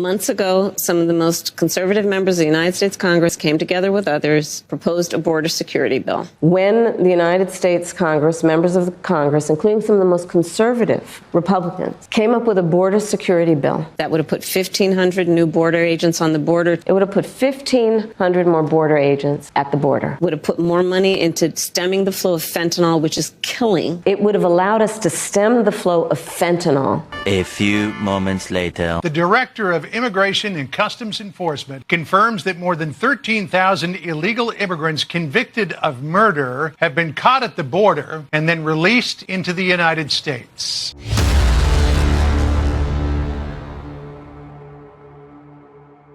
Months ago, some of the most conservative members of the United States Congress came together with others, proposed a border security bill. When the United States Congress, members of the Congress, including some of the most conservative Republicans, came up with a border security bill that would have put 1,500 new border agents on the border. It would have put 1,500 more border agents at the border. Would have put more money into stemming the flow of fentanyl, which is killing. It would have allowed us to stem the flow of fentanyl. A few moments later. The director of Immigration and Customs Enforcement confirms that more than 13,000 illegal immigrants convicted of murder have been caught at the border and then released into the United States.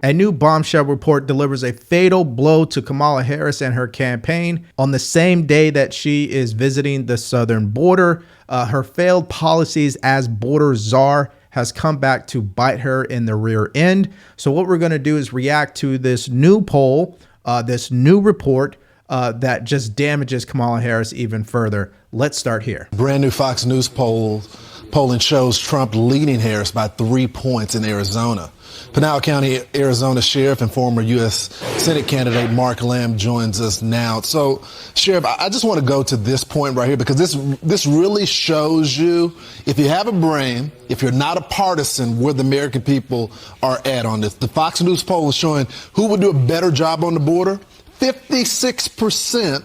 A new bombshell report delivers a fatal blow to Kamala Harris and her campaign on the same day that she is visiting the southern border. Her failed policies as border czar has come back to bite her in the rear end. So what we're going to do is react to this new poll, this new report that just damages Kamala Harris even further. Let's start here. Brand new Fox News polling shows Trump leading Harris by 3 points in Arizona. Pinal County, Arizona Sheriff and former U.S. Senate candidate Mark Lamb joins us now. So, Sheriff, I just want to go to this point right here because this really shows you, if you have a brain, if you're not a partisan, where the American people are at on this. The Fox News poll is showing who would do a better job on the border. 56%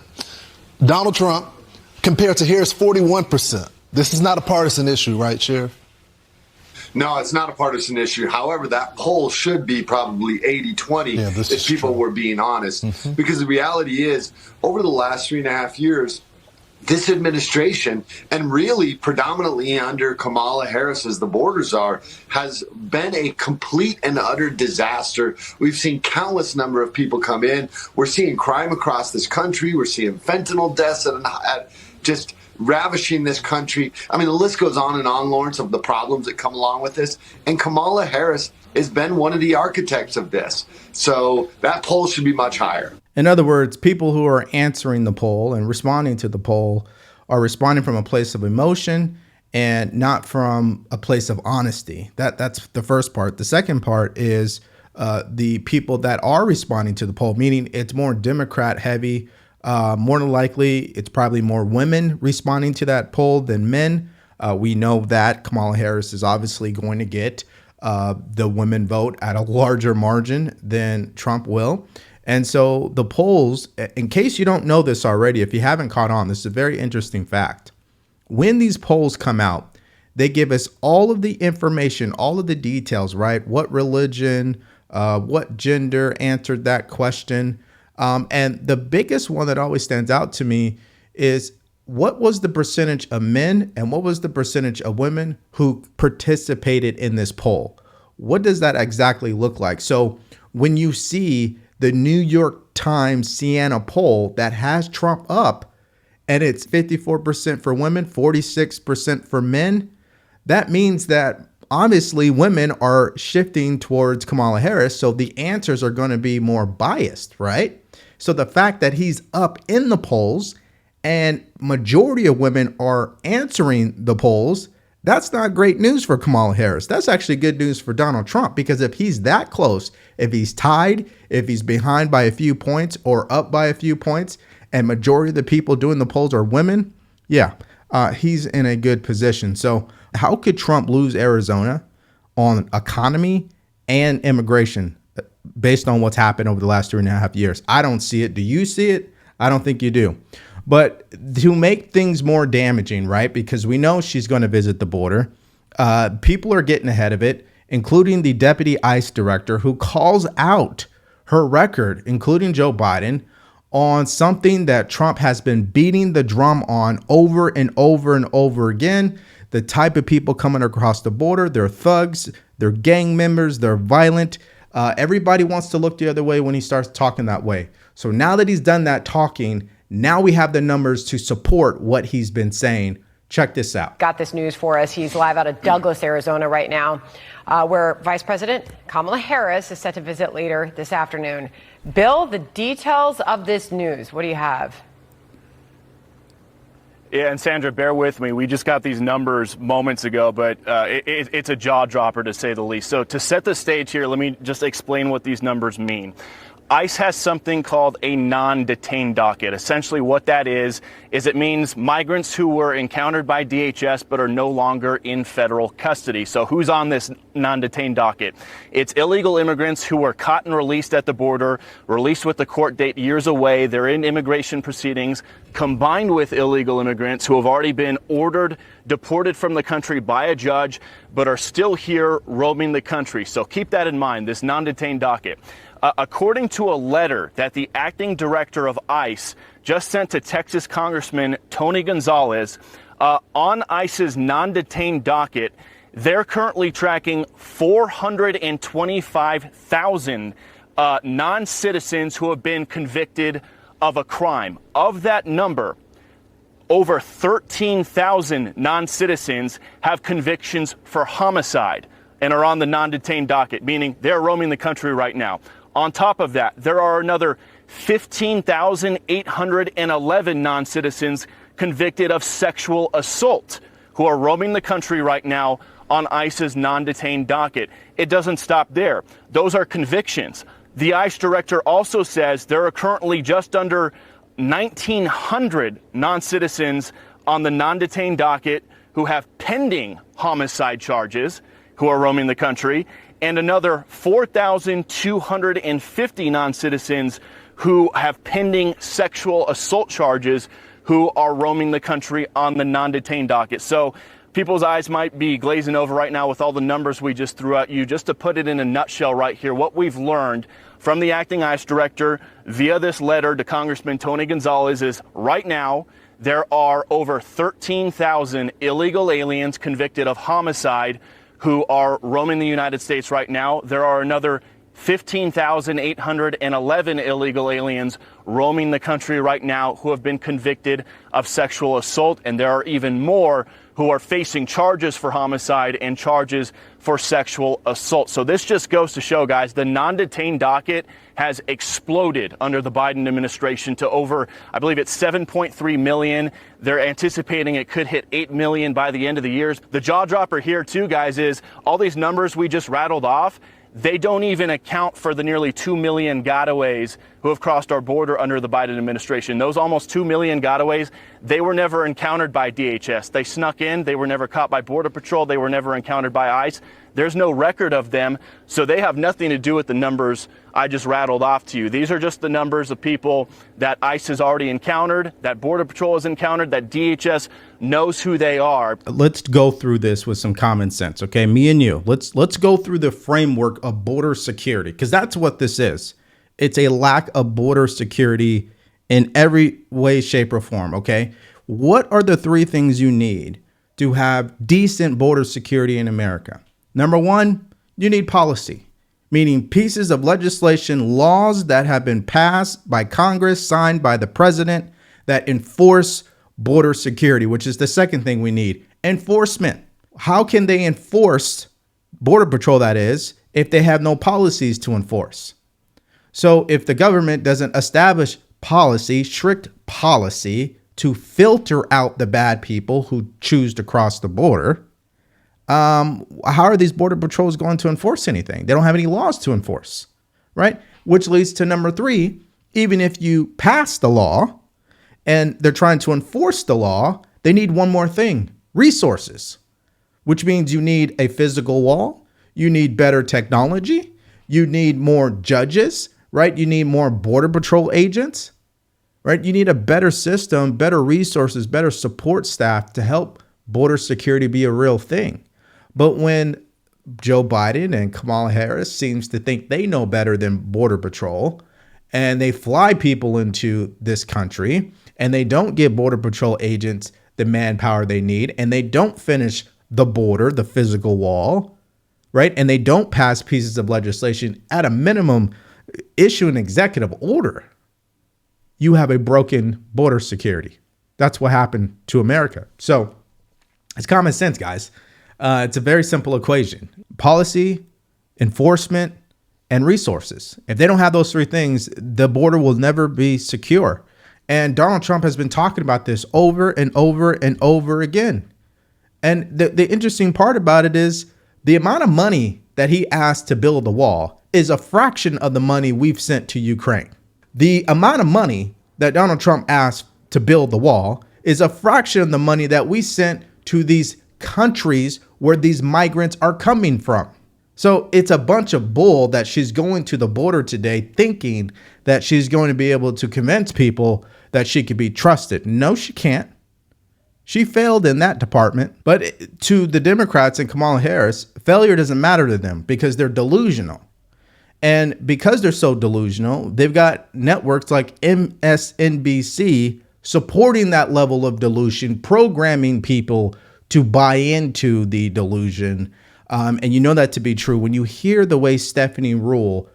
Donald Trump compared to Harris 41%. This is not a partisan issue, right, Sheriff? No, it's not a partisan issue. However, that poll should be probably 80-20 if people were being honest. Because the reality is, over the last 3.5 years, this administration, and really predominantly under Kamala Harris as the border czar, has been a complete and utter disaster. We've seen countless number of people come in. We're seeing crime across this country. We're seeing fentanyl deaths at just ravishing this country. I mean, the list goes on and on, Lawrence, of the problems that come along with this. And Kamala Harris has been one of the architects of this. So that poll should be much higher. In other words, people who are answering the poll and responding to the poll are responding from a place of emotion and not from a place of honesty. That's the first part. The second part is the people that are responding to the poll, meaning it's more Democrat heavy. More than likely, it's probably more women responding to that poll than men. We know that Kamala Harris is obviously going to get the women vote at a larger margin than Trump will. And so the polls, in case you don't know this already, if you haven't caught on, this is a very interesting fact. When these polls come out, they give us all of the information, all of the details, right? What religion, what gender answered that question. And the biggest one that always stands out to me is what was the percentage of men and what was the percentage of women who participated in this poll? What does that exactly look like? So when you see the New York Times Siena poll that has Trump up and it's 54% for women, 46% for men, that means that obviously women are shifting towards Kamala Harris. So the answers are going to be more biased, right? So the fact that he's up in the polls and majority of women are answering the polls, that's not great news for Kamala Harris. That's actually good news for Donald Trump, because if he's that close, if he's tied, if he's behind by a few points or up by a few points, and majority of the people doing the polls are women, he's in a good position. So how could Trump lose Arizona on economy and immigration based on what's happened over the last 3.5 years? I don't see it. Do you see it? I don't think you do. But to make things more damaging, right, because we know she's going to visit the border, people are getting ahead of it, including the deputy ICE director, who calls out her record, including Joe Biden, on something that Trump has been beating the drum on over and over and over again. The type of people coming across the border, they're thugs, they're gang members, they're violent. Everybody wants to look the other way when he starts talking that way. So now that he's done that talking, now we have the numbers to support what he's been saying. Check this out. Got this news for us. He's live out of Douglas, Arizona right now, where Vice President Kamala Harris is set to visit later this afternoon. Bill, the details of this news, what do you have? Yeah, and Sandra, bear with me. We just got these numbers moments ago, but it's a jaw dropper to say the least. So to set the stage here, let me just explain what these numbers mean. ICE has something called a non-detained docket. Essentially what that is it means migrants who were encountered by DHS but are no longer in federal custody. So who's on this non-detained docket? It's illegal immigrants who were caught and released at the border, released with the court date years away. They're in immigration proceedings, combined with illegal immigrants who have already been ordered deported from the country by a judge but are still here roaming the country. So keep that in mind, this non-detained docket. According to a letter that the acting director of ICE just sent to Texas Congressman Tony Gonzalez, on ICE's non-detained docket, they're currently tracking 425,000 non-citizens who have been convicted of a crime. Of that number, over 13,000 non-citizens have convictions for homicide and are on the non-detained docket, meaning they're roaming the country right now. On top of that, there are another 15,811 non-citizens convicted of sexual assault who are roaming the country right now on ICE's non-detained docket. It doesn't stop there. Those are convictions. The ICE director also says there are currently just under 1,900 non-citizens on the non-detained docket who have pending homicide charges who are roaming the country, and another 4,250 non-citizens who have pending sexual assault charges who are roaming the country on the non-detained docket. So people's eyes might be glazing over right now with all the numbers we just threw at you. Just to put it in a nutshell right here, what we've learned from the acting ICE director via this letter to Congressman Tony Gonzalez is right now there are over 13,000 illegal aliens convicted of homicide who are roaming the United States right now. There are another 15,811 illegal aliens roaming the country right now who have been convicted of sexual assault, and there are even more who are facing charges for homicide and charges for sexual assault. So this just goes to show, guys, the non-detained docket has exploded under the Biden administration to over, I believe it's 7.3 million. They're anticipating it could hit 8 million by the end of the year. The jaw dropper here too, guys, is all these numbers we just rattled off, they don't even account for the nearly 2 million gotaways who have crossed our border under the Biden administration. Those almost 2 million gotaways, they were never encountered by DHS. They snuck in. They were never caught by Border Patrol. They were never encountered by ICE. There's no record of them, so they have nothing to do with the numbers I just rattled off to you. These are just the numbers of people that ICE has already encountered, that Border Patrol has encountered, that DHS knows who they are. Let's go through this with some common sense, okay? Me and you. Let's go through the framework of border security, because that's what this is. It's a lack of border security in every way, shape, or form, okay? What are the three things you need to have decent border security in America? Number one, you need policy, meaning pieces of legislation, laws that have been passed by Congress, signed by the president, that enforce border security, which is the second thing we need. Enforcement. How can they enforce Border Patrol, that is, if they have no policies to enforce? So if the government doesn't establish policy, strict policy, to filter out the bad people who choose to cross the border, how are these Border Patrols going to enforce anything? They don't have any laws to enforce, right? Which leads to number three, even if you pass the law and they're trying to enforce the law, they need one more thing, resources, which means you need a physical wall, you need better technology, you need more judges, right? You need more Border Patrol agents, right? You need a better system, better resources, better support staff to help border security be a real thing. But when Joe Biden and Kamala Harris seems to think they know better than Border Patrol, and they fly people into this country, and they don't give Border Patrol agents the manpower they need, and they don't finish the border, the physical wall, right? And they don't pass pieces of legislation, at a minimum, issue an executive order, you have a broken border security. That's what happened to America. So it's common sense, guys. It's a very simple equation: policy, enforcement, and resources. If they don't have those three things, the border will never be secure. And Donald Trump has been talking about this over and over and over again. And the interesting part about it is the amount of money that he asked to build the wall is a fraction of the money we've sent to Ukraine. The amount of money that Donald Trump asked to build the wall is a fraction of the money that we sent to these countries where these migrants are coming from. So it's a bunch of bull that she's going to the border today thinking that she's going to be able to convince people that she could be trusted. No, she can't. She failed in that department. But to the Democrats and Kamala Harris, failure doesn't matter to them because they're delusional. And because they're so delusional, they've got networks like MSNBC supporting that level of delusion, programming people to buy into the delusion. And you know that to be true when you hear the way Stephanie Ruhle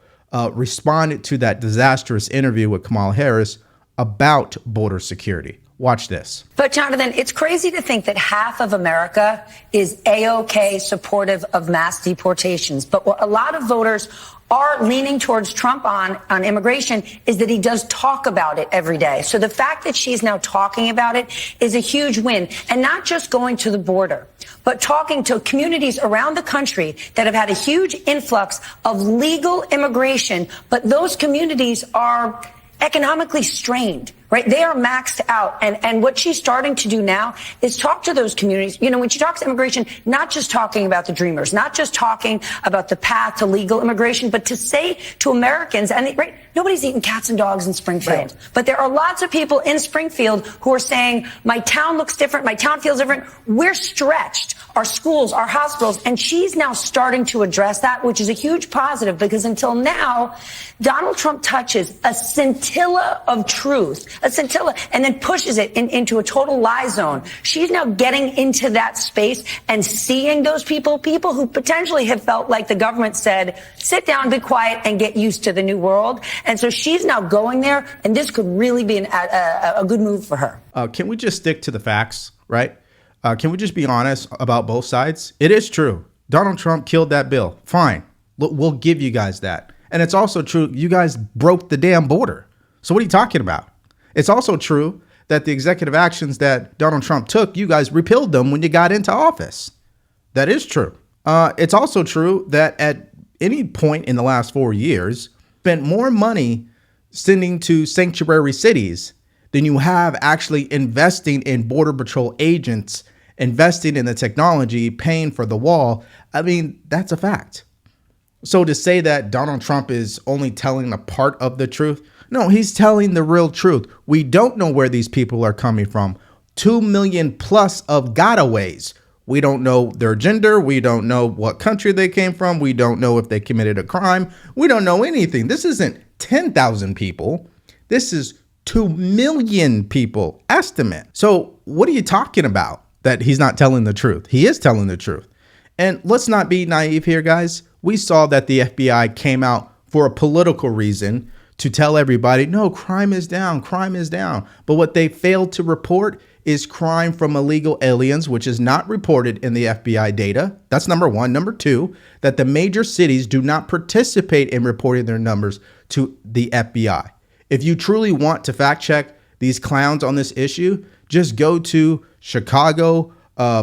responded to that disastrous interview with Kamala Harris about border security. Watch this. But Jonathan, it's crazy to think that half of America is A-OK supportive of mass deportations. But what a lot of voters are leaning towards Trump on immigration is that he does talk about it every day. So the fact that she's now talking about it is a huge win. And not just going to the border, but talking to communities around the country that have had a huge influx of legal immigration. But those communities are economically strained, right? They are maxed out. And what she's starting to do now is talk to those communities. You know, when she talks immigration, not just talking about the dreamers, not just talking about the path to legal immigration, but to say to Americans, and right, nobody's eating cats and dogs in Springfield, right. But there are lots of people in Springfield who are saying, my town looks different, my town feels different. We're stretched, our schools, our hospitals, and she's now starting to address that, which is a huge positive because until now, Donald Trump touches a scintilla of truth, a scintilla, and then pushes it into a total lie zone. She's now getting into that space and seeing those people who potentially have felt like the government said, sit down, be quiet, and get used to the new world. And so she's now going there, and this could really be a good move for her. Can we just stick to the facts, right? Can we just be honest about both sides? It is true. Donald Trump killed that bill. Fine. We'll give you guys that. And it's also true, you guys broke the damn border. So what are you talking about? It's also true that the executive actions that Donald Trump took, you guys repealed them when you got into office. That is true. It's also true that at any point in the last 4 years, spent more money sending to sanctuary cities than you have actually investing in Border Patrol agents, investing in the technology, paying for the wall. I mean, that's a fact. So to say that Donald Trump is only telling a part of the truth, no, he's telling the real truth. We don't know where these people are coming from. 2 million plus of gotaways. We don't know their gender. We don't know what country they came from. We don't know if they committed a crime. We don't know anything. This isn't 10,000 people. This is 2 million people estimate. So what are you talking about that he's not telling the truth? He is telling the truth. And let's not be naive here, guys. We saw that the FBI came out for a political reason to tell everybody, no, crime is down, crime is down. But what they failed to report is crime from illegal aliens, which is not reported in the FBI data. That's number one. Number two, that the major cities do not participate in reporting their numbers to the FBI. If you truly want to fact check these clowns on this issue, just go to Chicago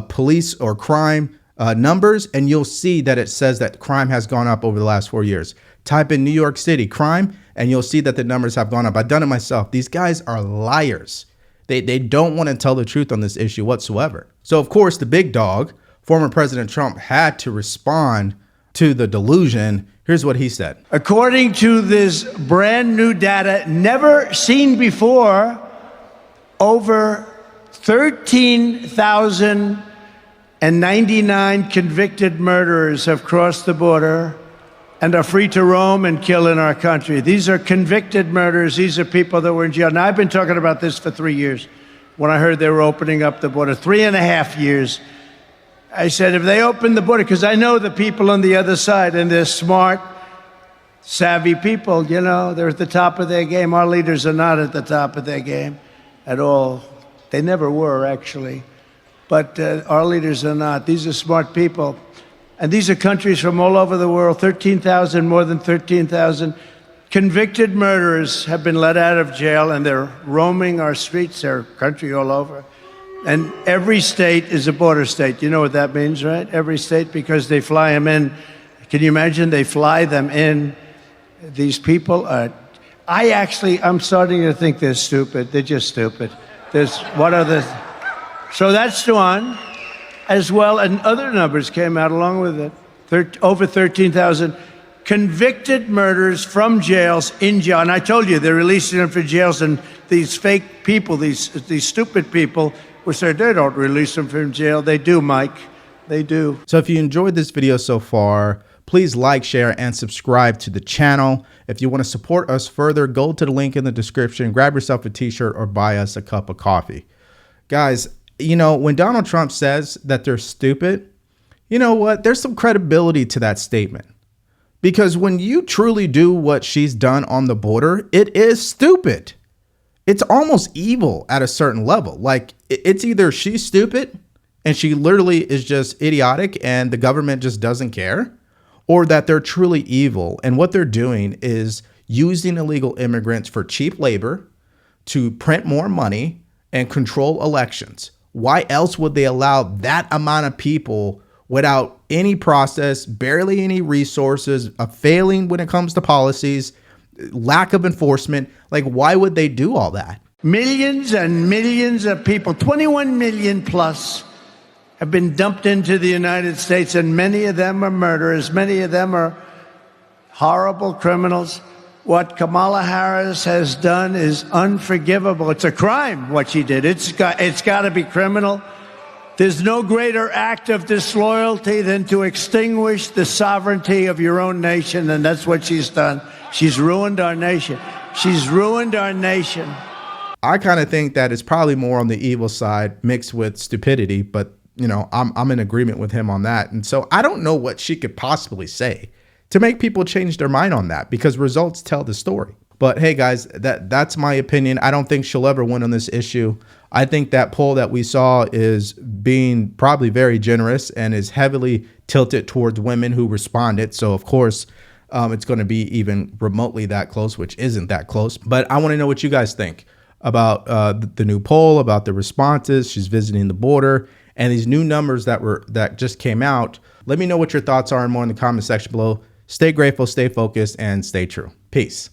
police or crime numbers, and you'll see that it says that crime has gone up over the last 4 years. Type in New York City crime, and you'll see that the numbers have gone up. I've done it myself. These guys are liars. They don't want to tell the truth on this issue whatsoever. So, of course, the big dog, former President Trump, had to respond to the delusion. Here's what he said. According to this brand new data, never seen before, over 13,099 convicted murderers have crossed the border and are free to roam and kill in our country. These are convicted murderers. These are people that were in jail. Now, I've been talking about this for 3 years. When I heard they were opening up the border, 3.5 years, I said, if they open the border, because I know the people on the other side, and they're smart, savvy people, you know, they're at the top of their game. Our leaders are not at the top of their game at all. They never were, actually. But our leaders are not. These are smart people. And these are countries from all over the world, 13,000, more than 13,000. Convicted murderers have been let out of jail and they're roaming our streets, their country all over. And every state is a border state. You know what that means, right? Every state, because they fly them in. Can you imagine? They fly them in. These people are, I'm starting to think they're stupid. They're just stupid. So that's one, as well, and other numbers came out along with it. Over 13,000 convicted murderers from jails in jail. And I told you, they're releasing them from jails, and these fake people, these stupid people, will say they don't release them from jail. They do, Mike. They do. So if you enjoyed this video so far, please like, share, and subscribe to the channel. If you want to support us further, go to the link in the description, grab yourself a t-shirt, or buy us a cup of coffee. Guys, you know, when Donald Trump says that they're stupid, you know what? There's some credibility to that statement. Because when you truly do what she's done on the border, it is stupid. It's almost evil at a certain level. Like, it's either she's stupid and she literally is just idiotic and the government just doesn't care, or that they're truly evil. And what they're doing is using illegal immigrants for cheap labor to print more money and control elections. Why else would they allow that amount of people without any process, barely any resources, a failing when it comes to policies, lack of enforcement? Like, why would they do all that? Millions and millions of people, 21 million plus, have been dumped into the United States, and many of them are murderers. Many of them are horrible criminals. What Kamala Harris has done is unforgivable. It's a crime, what she did. It's got to be criminal. There's no greater act of disloyalty than to extinguish the sovereignty of your own nation, and that's what she's done. She's ruined our nation. She's ruined our nation. I kind of think that it's probably more on the evil side mixed with stupidity, but you know, I'm in agreement with him on that. And so I don't know what she could possibly say to make people change their mind on that, because results tell the story. But hey guys, that's my opinion. I don't think she'll ever win on this issue. I think that poll that we saw is being probably very generous and is heavily tilted towards women who responded. So of course, it's going to be even remotely that close, which isn't that close. But I want to know what you guys think about the new poll, about the responses. She's visiting the border, and these new numbers that just came out. Let me know what your thoughts are and more in the comment section below. Stay grateful, stay focused, and stay true. Peace.